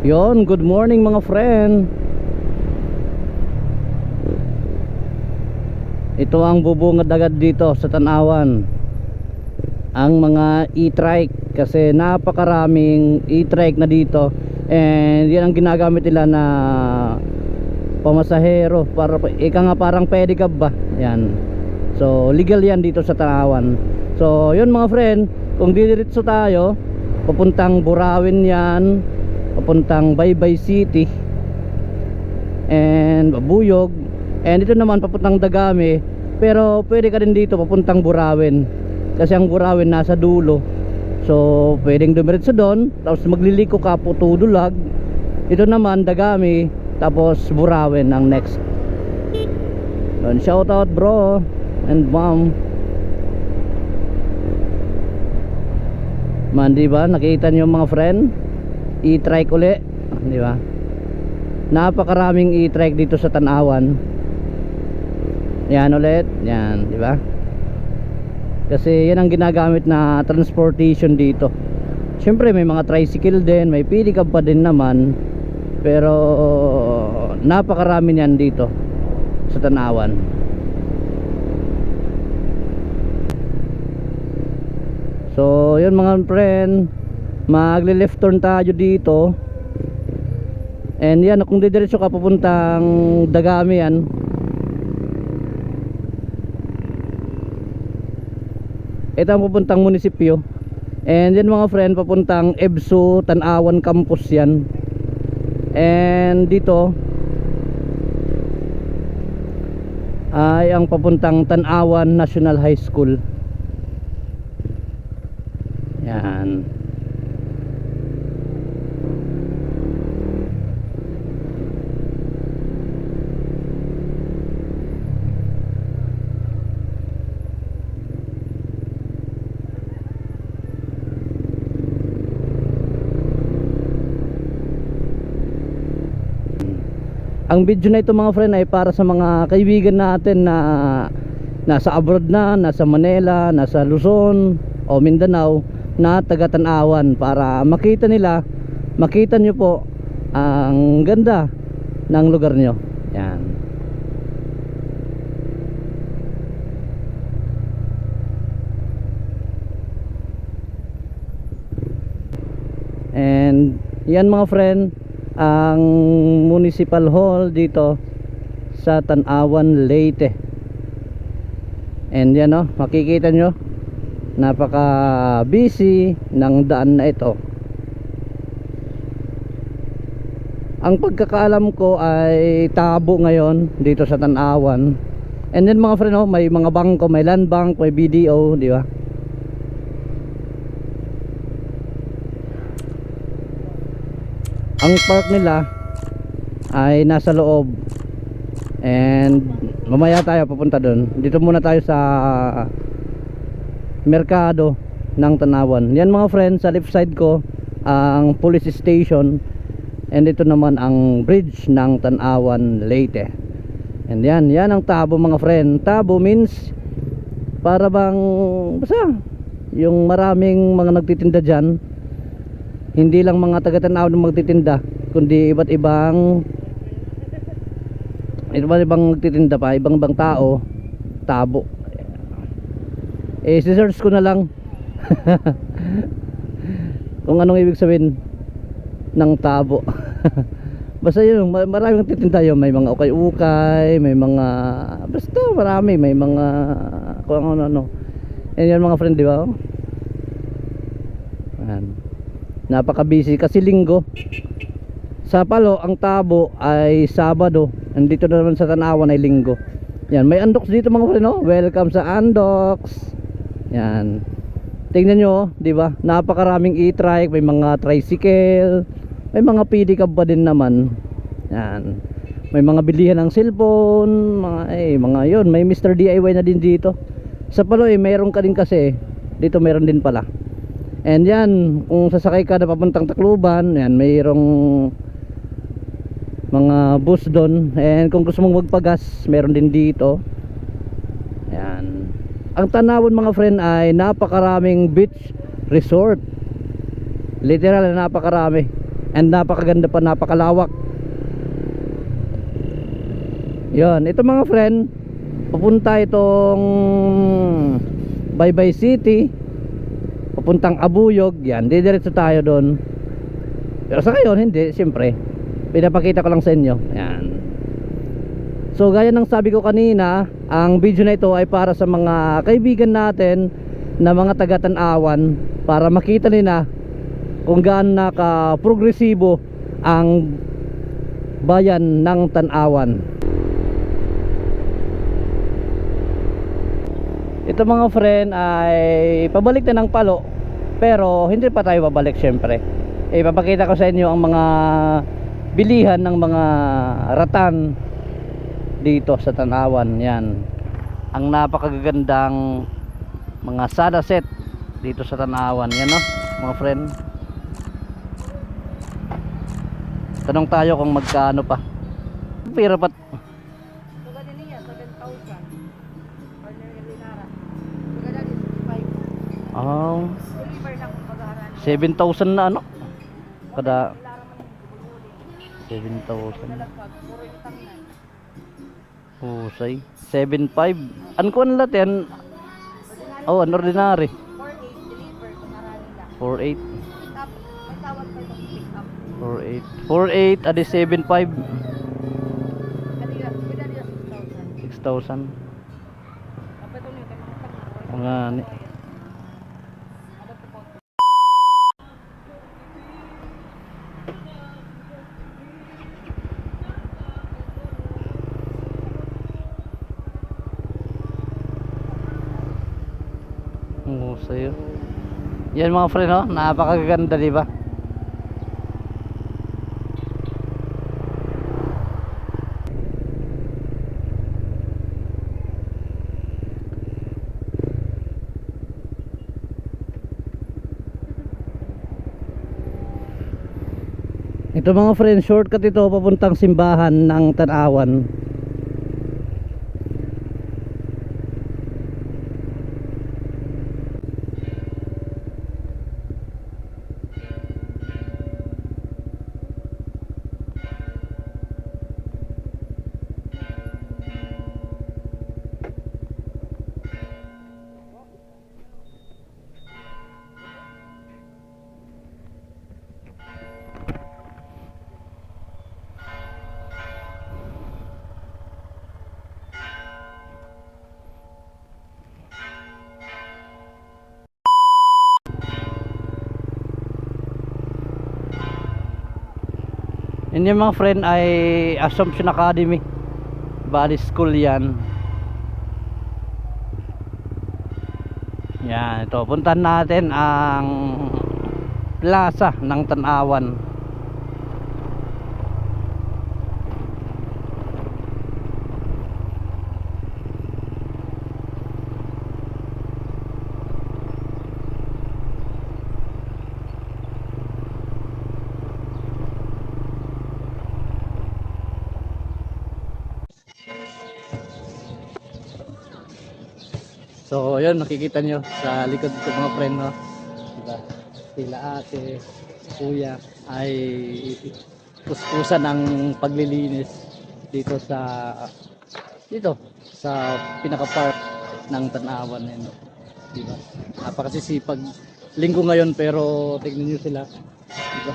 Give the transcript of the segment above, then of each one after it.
Yon, good morning mga friend. Ito ang bubungad agad dito sa Tanawan, ang mga e-trike, kasi napakaraming e-trike na dito. And yan ang ginagamit nila na pamasahero, para ika nga parang pedicab ba. Yan. So legal yan dito sa Tanawan. So yun mga friend, kung didiretso tayo papuntang Burawin yan, papuntang Baybay City and Babuyog, and ito naman papuntang Dagami. Pero pwede ka din dito papuntang Burawin, kasi ang Burawin nasa dulo. So pwedeng dumiretso doon, tapos magliliko ka Putudulag. Ito naman Dagami, tapos Burawin ang next. Doon, shout out bro and mom. Man, diba nakita nyo mga friend, e-trike uli, di ba? Napakaraming e-trike dito sa Tanawan. Yan ulit, yan, di ba? Kasi yan ang ginagamit na transportation dito. Siyempre may mga tricycle din, may pedicab pa din naman, pero napakarami niyan dito sa Tanawan. So yun mga friend, magle-left turn tayo dito. And yan, kung didiretso ka papuntang Dagami yan, ito ang papuntang munisipyo. And yan mga friend, papuntang EBSU Tanawan Campus yan. And dito ay ang papuntang Tanawan National High School. Yan. Ang video na ito mga friend ay para sa mga kaibigan natin na nasa abroad na, nasa Manila, nasa Luzon o Mindanao, na taga Tanawan, para makita nila, makita nyo po ang ganda ng lugar nyo. Yan. And yan mga friend, ang municipal hall dito sa Tanawan, Leyte. And yan, makikita nyo, napaka busy ng daan na ito. Ang pagkakaalam ko ay tabo ngayon dito sa Tanawan. And then mga friend, may mga bangko, may land bank, may BDO, di ba? Ang park nila ay nasa loob. And mamaya tayo papunta doon. Dito muna tayo sa merkado ng Tanawan. Yan mga friends, sa left side ko ang police station, and ito naman ang bridge ng Tanawan, Leyte. And yan ang tabo mga friend. Tabo means para bang basta yung maraming mga nagtitinda dyan. Hindi lang mga taga Tanawan na magtitinda, kundi iba't ibang nagtitinda pa, ibang tao. Tabo. Si-search ko na lang kung anong ibig sabihin ng tabo. Basta yun, maraming nagtitinda yun. May mga ukay-ukay, may mga basta marami, may mga kung ano. And yan mga friend, di ba? Napaka-busy kasi linggo. Sa Palo, ang tabo ay Sabado. Andito na naman sa Tanawan ay linggo. Yan, may Andox dito mga friend, no? Welcome sa Andox. Yan. Tingnan nyo, di ba? Napakaraming e-trike, may mga tricycle, may mga pedicab pa din naman. Yan. May mga bilihan ng cellphone, mga yon, may Mr. DIY na din dito. Sa Paloy, mayroon ka din kasi. Dito mayroon din pala. And yan, kung sasakay ka na papuntang Tacloban, yan, mayroong mga bus doon. And kung gusto mong magpagas, mayroon din dito. Yan. Ang Tanawon mga friend ay napakaraming beach resort. Literal na napakarami. And napakaganda pa, napakalawak. Yon, ito mga friend, papunta itong Baybay City, papuntang Abuyog. Yan, didiretso tayo doon. Pero sa ngayon hindi, siyempre pinapakita ko lang sa inyo. Yan. So gaya ng sabi ko kanina, ang video na ito ay para sa mga kaibigan natin na mga taga Tanawan, para makita nila kung gaano naka-progresibo ang bayan ng Tanawan. Ito mga friend ay pabalik na ng Palo, pero hindi pa tayo babalik syempre. Ipapakita ko sa inyo ang mga bilihan ng mga ratan dito sa Tanawan. Yan, ang napakagandang mga sada set dito sa Tanawan. Yan, no mga friend. Tanong tayo kung magkano pa. Pero pat oh, 7,000 na ano kada 7,000. Husay. 7,500. Ano ko ang latin? Oh, an ordinary. 4,800. 4,800 adi 7,500. 6,000. Mga ni. Sa'yo. Yan mga friend, oh, napakaganda, di ba? Ito mga friend, shortcut ito papuntang simbahan ng Tanawan. Yan yung mga friend ay Assumption Academy Valley School yan. Yan, ito puntahan natin ang plaza ng Tanawan. So yun, nakikita nyo sa likod ko mga friend, no? Diba? Sila ate, kuya ay puspusan ng paglilinis dito sa pinaka park ng Tanawan, no? Diba? Napakasisipag. Linggo ngayon pero tignan nyo sila, diba?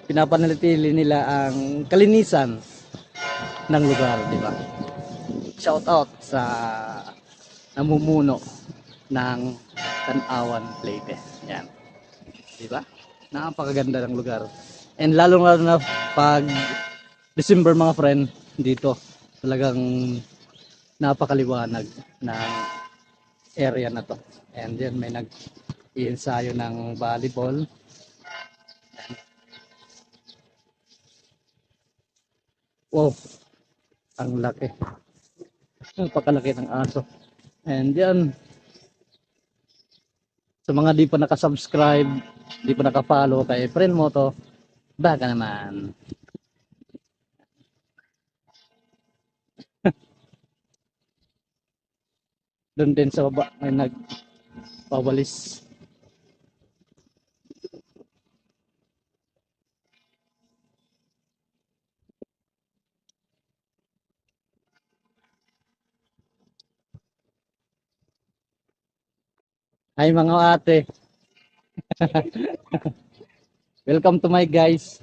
Pinapanatili nila ang kalinisan ng lugar, diba? Shout out sa namumuno ng Tanawan Leyte. Yan. Diba? Napakaganda ng lugar. And lalo na pag December mga friend, dito talagang napakaliwanag ng area na to. And then may nag-iensayo ng volleyball. Wow, ang laki. Napakalaki ng aso. And yan, sa mga di pa nakasubscribe, di pa nakafollow kay friend mo to, baka naman. Doon din sa baba may nagpawalis. Ay mga ate, welcome to my guys.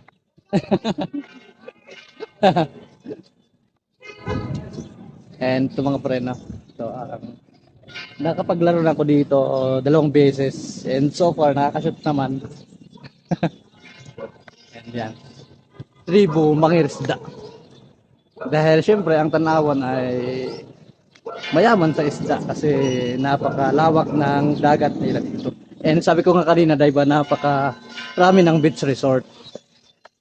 And to mga pre, no? So, nakapaglaro na ako dito 2 beses. And so far, nakakashoot naman. And yan. Tribo mangirisda. Dahil syempre, ang Tanawan ay mayaman sa isda kasi napakalawak ng dagat nila dito. And sabi ko nga kanina, diba, napakarami ng beach resort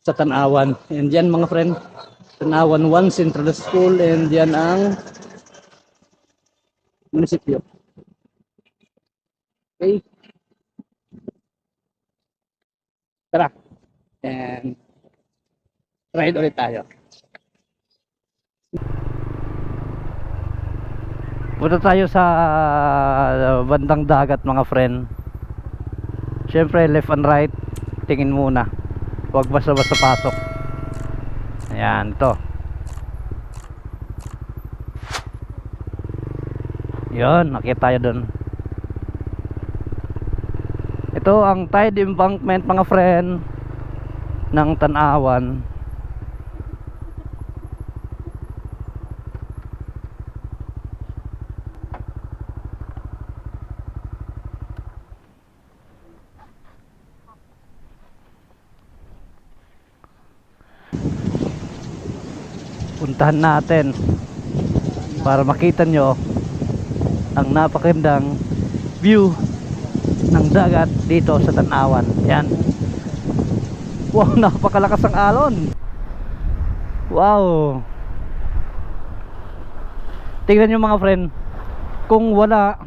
sa Tanawan. And yan mga friend, Tanawan 1 Central School, and yan ang munisipyo. Okay. Tara. And ride ulit tayo. Punta tayo sa bandang dagat mga friend. Siyempre left and right, tingin muna. Huwag basta-basta pasok. Ayan, ito. Yun, nakita tayo dun. Ito ang tide embankment mga friend ng Tanawan. Puntahan natin para makita nyo ang napakagandang view ng dagat dito sa Tanawan. Yan. Wow, napakalakas ang alon. Wow. Tingnan nyo mga friend, kung wala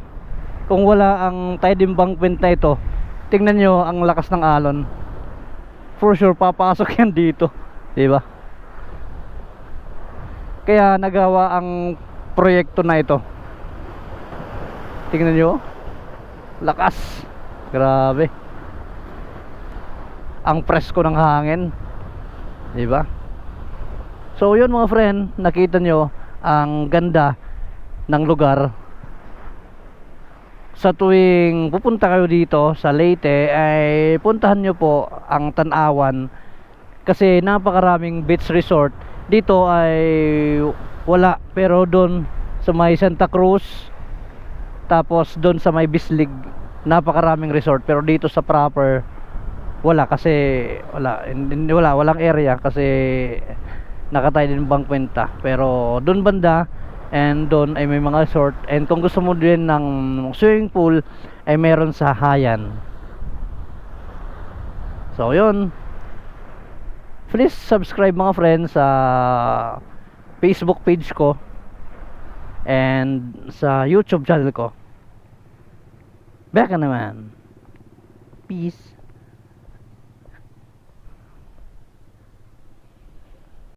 ang tide embankment na ito, tingnan nyo ang lakas ng alon. For sure papasok yan dito, diba? Kaya nagawa ang proyekto na ito. Tingnan nyo, lakas, grabe. Ang presko ng hangin, diba? So yun mga friend, nakita nyo ang ganda ng lugar. Sa tuwing pupunta kayo dito sa Leyte, ay puntahan nyo po ang Tanawan kasi napakaraming beach resort. Dito ay wala, pero doon sa may Santa Cruz, tapos doon sa may Bislig, napakaraming resort. Pero dito sa proper wala kasi walang area kasi nakatay din embankment. Pero doon banda and doon ay may mga resort, and kung gusto mo din ng swimming pool ay meron sa Hayan. So yun, please subscribe mga friends sa Facebook page ko and sa YouTube channel ko. Baka naman. Peace.